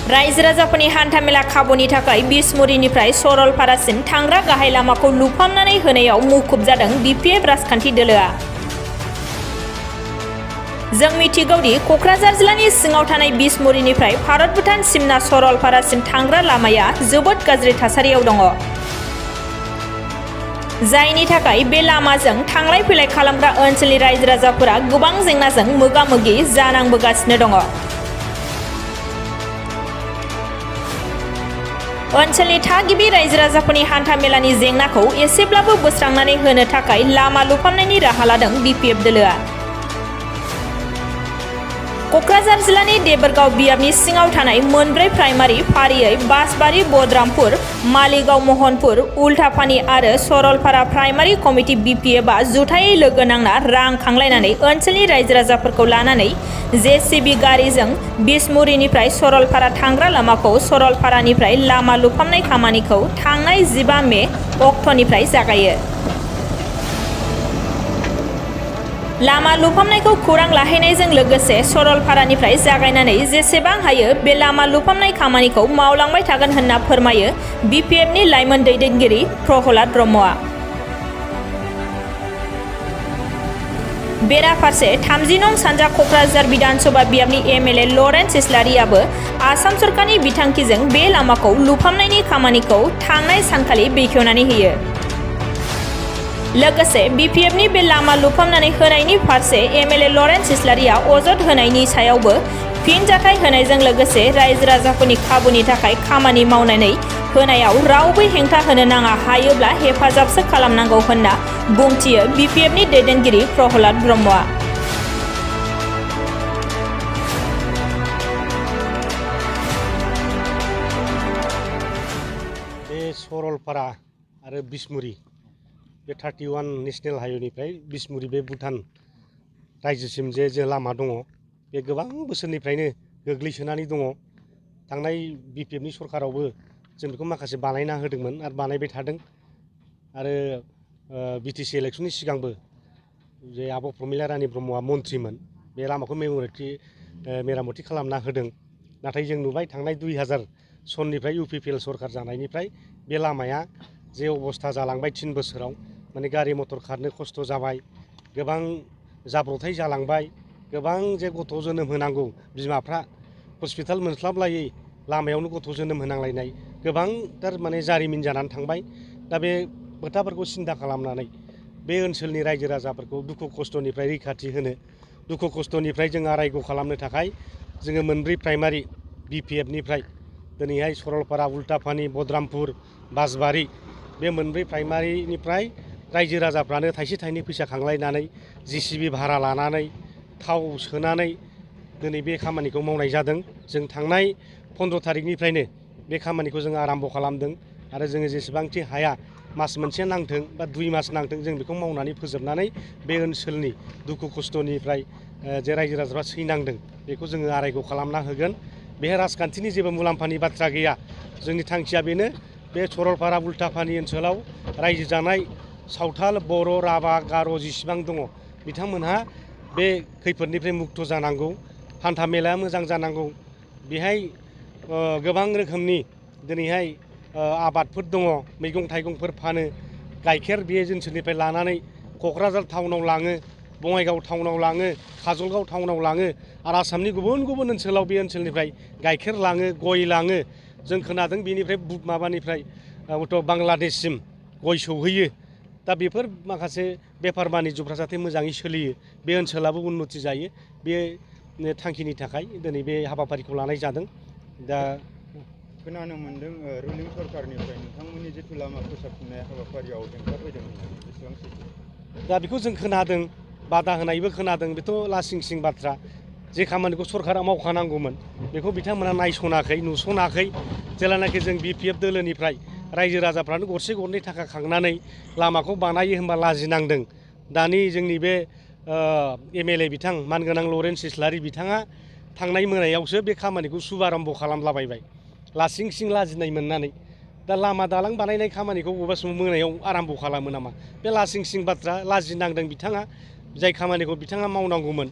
रायजो राजाफोरनि हान्थामेला खाबुनि थाखाय बिसमुरिनिफ्राय सरलपारासिम थांग्रा गाहाय लामाखौ लुफामनानै होनायाव मुखुब जादों बिपिएफ राजखान्थि दोलोआ। जों मिथिगौदि क'क्राझार जिल्लानि सिङाव थानाय बिसमुरिनिफ्राय भारत भुटान सिमना सरलपारासिम थांग्रा लामाया जोबोद गाज्रि थासारियाव दङ, जायनि थाखाय बे लामाजों थांलाय फैलाय खालामग्रा ओनसोलनि रायजो राजाफोरा गोबां जेंनाजों मोगा-मोगि जानांबोगासिनो दङ। ओनसोलनि थागिबि रायजो राजाफोरनि हान्था मेलानि जेंनाखौ एसेब्लाबो बोस्रांनानै होनो थाखाय लामा लुफामनायनि राहा लादों बिपिएफ दोलोआ। क'क्राझार जिल्लानि देबोरगाव बियाबनि सिङाव थानाय मोनब्रै प्राइमारि फारियै बासबारि, बदरामपुर, मालिगाव, महनपुर, उल्टापानि आरो सरलपारा प्राइमारि कमिटि बिपिएफआ जुथायै लोगो नांना रां खांलायनानै ओनसोलनि रायजो राजाफोरखौ लानानै जेसिबि गारिजों बिसमुरिनिफ्राय सरलपारा थांग्रा लामाखौ सरलपारानिफ्राय लामा लुफामनाय खामानिखौ थांनाय 15 मे अक्ट'निफ्राय जागायो। लामा लुफामनायखौ खौरां लाहैनायजों लोगोसे सरलपारानिफ्राय जागायनानै जेसेबां हायो बे लामा लुफामनाय खामानिखौ मावलांबाय थागोन होनना फोरमायो बिपिएफनि लाइमोन दैदेनगिरि प्रहलाद ब्रह्मआ। बेराफारसे 30 नं सानजा क'क्राझार विधानसभा बियाबनि एमएलए लरेन्स इस्लारियाबो आसाम सरकारनि बिथांखिजों बे लामाखौ लुफामनायनि खामानिखौ थांनाय सानखालि बेखेवनानै होयो। लोगोसे बिपिएफनि बे लामा लुफामनानै होनायनि फारसे एमएलए लरेन्स इस्लारिया अजद होनायनि सायावबो फिनजाथाय होनायजों लोगोसे रायजो राजाफोरनि खाबुनि थाखाय खामानि मावनानै होनायाव रावबो हेंथा होनो नाङा, हायोब्ला हेफाजाबसो खालामनांगौ होनना बुंथियो बिपिएफनि दैदेनगिरि प्रहलाद ब्रह्मआ। बे सरलपारा आरो बिसमुरि बे 31 नेशनेल हाइवेनिफ्राय बिसमुरि बे भुटान रायजोसिम जे लामा दङ, बे गोबां बोसोरनिफ्रायनो गोग्लैसोनानै दङ। थांनाय बिपिएफनि सरकारावबो जों बेखौ माखासे बानायना होदोंमोन आरो बानायबाय थादों। आरो बिटिसि इलेक्सननि सिगांबो जे आब' प्रमिला रानी ब्रह्मआ मन्थ्रिमोन, बे लामाखौ मेरामति खालामना होदों। नाथाय जों नुबाय थांनाय 2000 सननिफ्राय इउपिपिएल सरकार जानायनिफ्राय बे लामाया जे अबस्था जालांबाय 3 बोसोराव, माने गारि मटर खारनो खस्थ' जाबाय, गोबां जाब्रथाय जालांबाय, गोबां जे गथ' जोनोम होनांगौ बिमाफ्रा हस्पिटाल मोनस्लाबलायै लामायावनो गथ' जोनोम होनांलायनाय गोबांथार माने जारिमिन जानानै थांबाय। दा बे खोथाफोरखौ सिन्था खालामनानै बे ओनसोलनि रायजो राजाफोरखौ दुखु खस्थ'निफ्राय रैखाथि होनो, दुखु खस्थ'निफ्राय जों आरायग' खालामनो थाखाय जोङो मोनब्रै प्राइमारि बिपिएफनिफ्राय दिनैहाय सरलपारा, उल्टापानि, बदरामपुर, बासबारि बे मोनब्रै प्राइमारिनिफ्राय रायजो राजाफ्रानो थाइसे थाइनै फैसा खांलायनानै जेसिबि भारा लानानै थाव सोनानै दिनै बे खामानिखौ मावनाय जादों। जों थांनाय 15 थारिखनिफ्रायनो बे खामानिखौ जों आराम्भ' खालामदों आरो जोङो जेसेबांथि हाया मास मोनसे नांथों बा 2 मास नांथों जों बेखौ मावनानै फोजोबनानै बे ओनसोलनि दुखु खस्थ'निफ्राय जे रायजो राजाफ्रा सैनांदों बेखौ जोङो आरायग' खालामना होगोन। बेहाय राजखान्थिनि जेबो मुलाम्फानि बाथ्रा गैया। जोंनि थांखिया बेनो, बे सरलपारा उल्टापानि ओनसोलाव रायजो जानाय सावथाल, बर', राभा, गार' जेसेबां दङ बिथांमोनहा बे खैफोदनिफ्राय मुक्त जानांगौ, हान्था मेलाया मोजां जानांगौ। बेहाय गोबां रोखोमनि दिनैहाय आबादफोर दङ, मैगं थाइगंफोर फानो, गाइखेर बे ओनसोलनिफ्राय लानानै क'क्राझार टाउनाव लाङो, बङाइगाव टाउनाव लाङो, काजलगाव टाउनाव लाङो आरो आसामनि गुबुन गुबुन ओनसोलाव बे ओनसोलनिफ्राय गाइखेर लाङो, गय लाङो। जों खोनादों बेनिफ्राय माबानिफ्राय बांलादेशसिम गय सौहैयो। दा बेफोर माखासे बेफार बानिज्यफ्रा जाहाथे मोजाङै सोलियो, बे ओनसोलाबो उन्नति जायो, बे थांखिनि थाखाय दिनै बे हाबाफारिखौ लानाय जादों। दा खोनानो मोन्दों रुलिं सरकारनिफ्राय नोंथांमोननि जिथु लामा फोसाबनाय हाबाफारियाव हेंथा फैदों होननानै, बेसेबां सैथो? दा बेखौ जों खोनादों, बादा होनायबो खोनादों। बेथ' लासिं सिं बाथ्रा। जे खामानिखौ सरकारा मावखानांगौमोन बेखौ बिथांमोना नायसनाखै, नुसनाखै। जेब्लानाखि जों बिपिएफ दोलोनिफ्राय रायजो राजाफ्रानो गरसे गरनै थाखा खांनानै लामाखौ बानायो होनबा लाजिनांदों। दानि जोंनि बे एमएलए बिथां मानगोनां लरेन्स इस्लारि बिथाङा थांनाय मोनायावसो बे खामानिखौ शुभारम्भ खालामलाबायबाय, लासिं सिं लाजिनाय मोननानै। दा लामा दालां बानायनाय खामानिखौ बबेबा समाव मोनायाव आराम्भ खालामो नामा? बे लासिं सिं बाथ्रा। लाजिनांदों बिथाङा, जाय खामानिखौ बिथाङा मावनांगौमोन,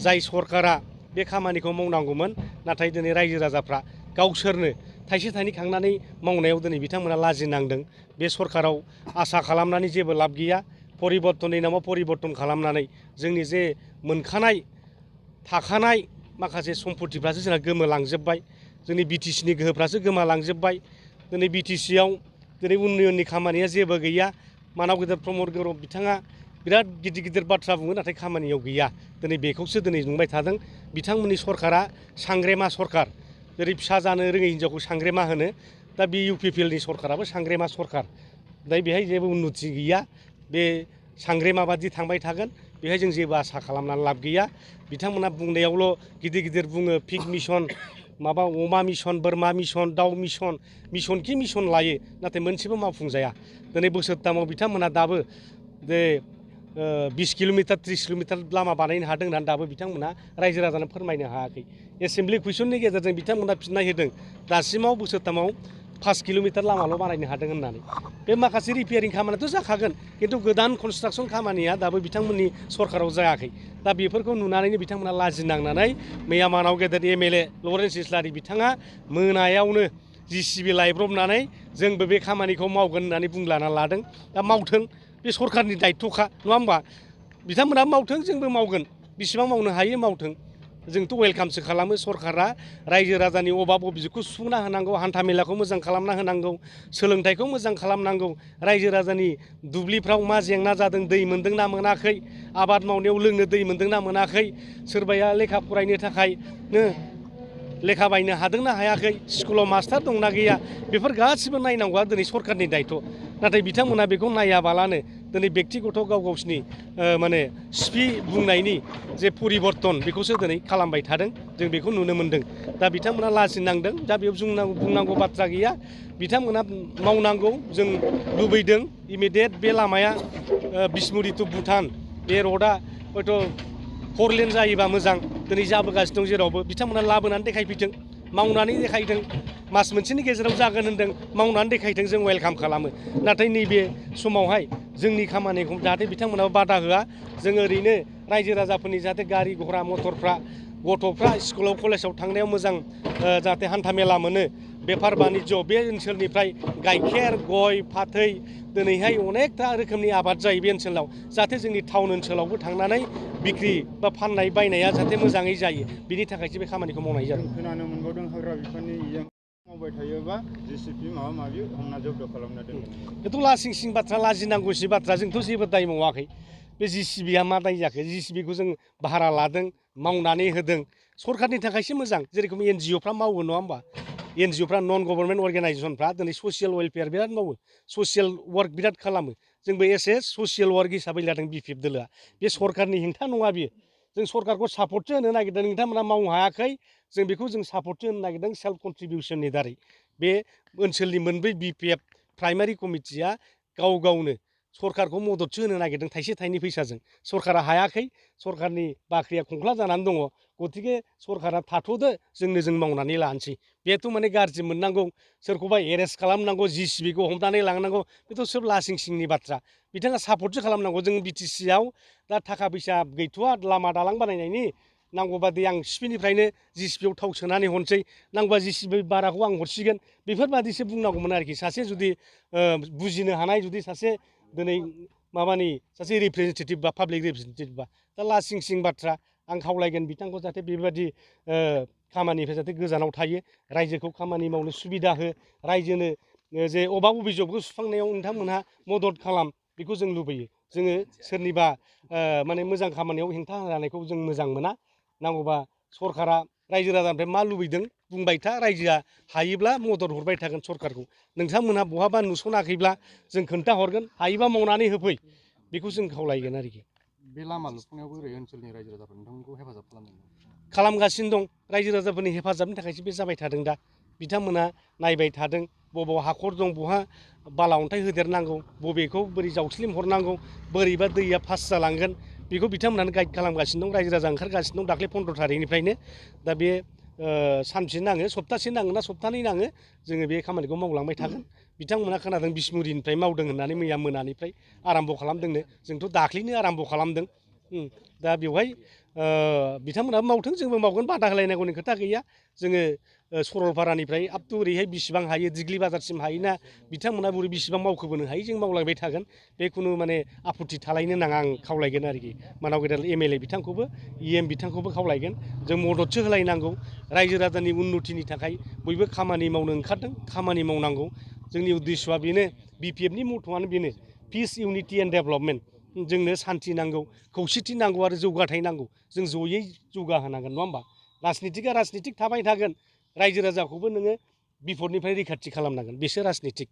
जाय सरकारा बे खामानिखौ मावनांगौमोन, नाथाय दिनै रायजो राजाफ्रा गावसोरनो थाइसे थाइनै खांनानै मावनायाव दिनै बिथांमोना लाजिनांदों बे सरकाराव आसा खालामनानै जेबो लाब गैया परिबर्तननि नामाव परिबर्तन खालामनानै जोंनि जे मोनखानाय थाखानाय माखासे सम्पतिफ्रासो जोंहा गोमालांजोब्बाय जोंनि बिटिसिनि गोहोफ्रासो गोमालांजोब्बाय दिनै बिटिसियाव दिनै उन्नयननि खामानिया जेबो गैया मानाव गेदेर प्रमद गौरब बिथाङा बिराद गिदिर गिदिर बाथ्रा बुङो नाथाय खामानियाव गैया दिनै बेखौसो दिनै नुबाय थादों बिथांमोननि सरकारा सांग्रेमा सरकार जेरै फिसा जानो रोङै हिन्जावखौ सांग्रेमा होनो दा बे UPPLनि सरकाराबो सांग्रेमा सरकार दा बेहाय जेबो उन्नति गैया बे सांग्रेमा बादि थांबाय थागोन बेहाय जों जेबो आसा खालामनानै लाब गैया बिथांमोना बुंनायावल' गिदिर गिदिर बुङो पिग मिशन माबा अमा मिशन बोरमा मिशन दाउ मिशन मिशन खि मिशन लायो नाथाय मोनसेबो मावफुंजाया दिनै बोसोरथामाव बिथांमोना दाबो जे 20 किल'मिटार 30 किल'मिटार लामा बानायनो हादों होननानै दाबो बिथांमोना रायजो राजानो फोरमायनो हायाखै एसेमब्लि कुइसननि गेजेरजों बिथांमोना फिननाय होदों दासिमाव बोसोरथामाव 5 किल'मिटार लामाल' बानायनो हादों होननानै बे माखासे रिपेयारिं खामानियाथ' जाखागोन खिन्थु गोदान कनस्ट्राक्सन खामानिया दाबो बिथांमोननि सरकाराव जायाखै दा बेफोरखौ नुनानैनो बिथांमोना लाजिनांनानै मैया मानाव गेदेर MLA लरेन्स इस्लारि बिथाङा मोनायावनो JCB लायब्रबनानै जोंबो बे खामानिखौ मावगोन होननानै बुंलाना लादों दा मावथों बे सरकारनि दायित्वखा नङा होमबा बिथांमोना मावथों जोंबो मावगोन बेसेबां मावनो हायो मावथों जोंथ' वेलकामसो खालामो सरकारा रायजो राजानि अभाब अभियोगखौ सुफुंना होनांगौ हान्था मेलाखौ मोजां खालामना होनांगौ सोलोंथाइखौ मोजां खालामनांगौ रायजो राजानि दुब्लिफ्राव मा जेंना जादों दै मोन्दोंना मोनाखै आबाद मावनायाव लोंनो दै मोन्दोंना मोनाखै सोरबाया लेखा फरायनो थाखायनो लेखा बायनो हादोंना हायाखै स्कुलाव मास्टार दंना गैया बेफोर गासिबो नायनांगौआ दिनै सरकारनि दायित्व नाथाय बिथांमोना बेखौ नायाबालानो दिनै बेक्तिगत गाव गावसिनि माने स्पि बुंनायनि जे परिबर्तन बेखौसो दिनै खालामबाय थादों जों बेखौ नुनो मोन्दों दा बिथांमोना लाजिनांदों दा बेयाव बुंनांगौ बाथ्रा गैया बिथांमोना मावनांगौ जों लुबैदों इमिडियेट बे लामाया बिसमुरि टु भुटान बे रडआ हयथ' 4 लेन जायोबा मोजां दिनै जाबोगासिनो दं जेरावबो बिथांमोना लाबोनानै देखायफैथों मावनानै देखायथों मास मोनसेनि गेजेराव जागोन होनदों मावनानै देखायथों जों वेलकाम खालामो नाथाय नैबे समावहाय जोंनि खामानिखौ जाहाथे बिथांमोनाबो बादा होआ जों ओरैनो रायजो राजाफोरनि जाहाथे गारि घरा मटरफ्रा गथ'फ्रा स्कुलाव कलेजाव थांनायाव मोजां जाहाथे हान्था मेला मोनो बेफार बानिज्य बे ओनसोलनिफ्राय गाइखेर गय फाथै दिनैहाय अनेकथा रोखोमनि आबाद जायो बे ओनसोलाव जाहाथे जोंनि टाउन ओनसोलावबो थांनानै बिक्रि बा फाननाय बायनाया जाहाथे मोजाङै जायो बिनि थाखायसो बे खामानिखौ मावनाय जादों खोनानो मोनबावदों हाग्रा बिफाननि मावबाय थायोबा JCB माबा माबि हमना जब्द खालामना दोनगोन बेथ' लासिं सिं बाथ्रा लाजिनांगौसि बाथ्रा जोंथ' जेबो दाय मावाखै बे JCBआ मा दाय जाखो JCBखौ जों भारा लादों मावनानै होदों सरकारनि थाखायसो मोजां जेरेखम NGOफ्रा मावो नङा होमबा NGOफ्रा नन गभर्नमेन्ट अर्गेनाइजेसनफ्रा दिनै ससियेल वेलफेयार बिराद मावो ससियेल वार्क बिराद खालामो जोंबो एसे ससियेल वार्क हिसाबै लादों BPF दोलोआ बे सरकारनि हेंथा नङा बियो जों सरकारखौ सापर्टसो होनो नागिरदों नोंथांमोना मावनो हायाखै जों बेखौ जों सापर्टसो होनो नागिरदों सेल्फ कन्ट्रिबिउसननि दारै बे ओनसोलनि मोनब्रै BPF प्राइमारि कमिटिया गाव गावनो सरकारखौ मददसो होनो नागिरदों थाइसे थाइनै फैसाजों सरकारा हायाखै सरकारनि बाख्रिया खंख्ला जानानै दङ गतिके सरकारा थाथ'दो जों मावनानै लानोसै बेथ' माने गाज्रि मोननांगौ सोरखौबा एरेस्ट खालामनांगौ JCBखौ हमनानै लांनांगौ बेथ' सोब लासिं सिंनि बाथ्रा बिथाङा सापर्टसो खालामनांगौ जों BTCआव दा थाखा फैसा गैथ'वा लामा दालां बानायनायनि नांगौबा दै आं सिपिनिफ्रायनो JCBआव थाव सोनानै हरनोसै नांगौबा JCB भाराखौ आं हरसिगोन बेफोरबादिसो बुंनांगौमोन आरोखि सासे जुदि बुजिनो हानाय जुदि सासे दिनै माबानि सासे रिप्रेजेन्टेटिभ बा पाब्लिक रिप्रेजेन्टेटिभ बा दा लासिं सिं बाथ्रा आं खावलायगोन बिथांखौ जाहाथे बेबायदि खामानिनिफ्राय जाहाथे गोजानाव थायो रायजोखौ खामानि मावनो सुबिदा हो रायजोनो जे अभाब अभियोगखौ सुस्रांनायाव नोंथांमोनहा मदद खालाम बेखौ जों लुबैयो जोङो सोरनिबा माने मोजां खामानियाव हेंथा होनायखौ जों मोजां मोना नांगौबा सरकारा रायजो राजानिफ्राय मा लुबैदों बुंबाय था रायजोआ हायोब्ला मदद हरबाय थागोन सरकारखौ नोंथांमोनहा बहाबा नुसनाखैब्ला जों खोन्थाहरगोन हायोबा मावनानै होफै बेखौ जों खावलायगोन आरोखि बे लामा लुफुंनायावबो ओरै ओनसोलनि रायजो राजाफोर नोंथांमोनखौ हेफाजाब खालामगासिनो दं रायजो राजाफोरनि हेफाजाबनि थाखायसो बे जाबाय थादों दा बिथांमोना नायबाय थादों बबाव हाखर दं बहा बाला अन्थाइ होदेरनांगौ बबेखौ बोरै जावस्लिम हरनांगौ बोरैबा दैया पास जालांगोन बेखौ बिथांमोनानो गाइड खालामगासिनो दं रायजो राजा ओंखारगासिनो दं दाख्लै 15 थारिखनिफ्रायनो दा बे सानसे नाङो सप्तासे नाङो ना सप्तानै नाङो जोङो बे खामानिखौ मावलांबाय थागोन बिथांमोना खोनादों बिसमुरिनिफ्राय मावदों होननानै मैया मोनानिफ्राय आराम्भ खालामदोंनो जोंथ' दाख्लैनो आराम्भ खालामदों दा बेवहाय बिथांमोनाबो मावथों जोंबो मावगोन बादा होलायनांगौनि खोथा गैया जोङो सरलपारानिफ्राय आप टु ओरैहाय बेसेबां हायो दिग्लि बाजारसिम हायोना बिथांमोना बोरै बेसेबां मावखोबोनो हायो जों मावलांबाय थागोन बे खुनु माने आफुथि थालायनो नाङा आं खावलायगोन आरोखि मानाव गेदेर एमएलए बिथांखौबो इएम बिथांखौबो खावलायगोन जों मददसो होलायनांगौ रायजो राजानि उन्नतिनि थाखाय बयबो खामानि मावनो ओंखारदों खामानि मावनांगौ जोंनि उद्देश्यआ बेनो बिपिएफनि मथ'आनो बेनो पिस इउनिटि एन्ड डेभेलपमेन्ट जोंनो सान्थि नांगौ खौसेथि नांगौ आरो जौगाथाय नांगौ जों जयै जौगाहोनांगोन नङा होमबा राजनितिक थाबाय थागोन रायजो राजाखौबो नोङो बिपदनिफ्राय रैखाथि खालामनांगोन बेसो राजनितिक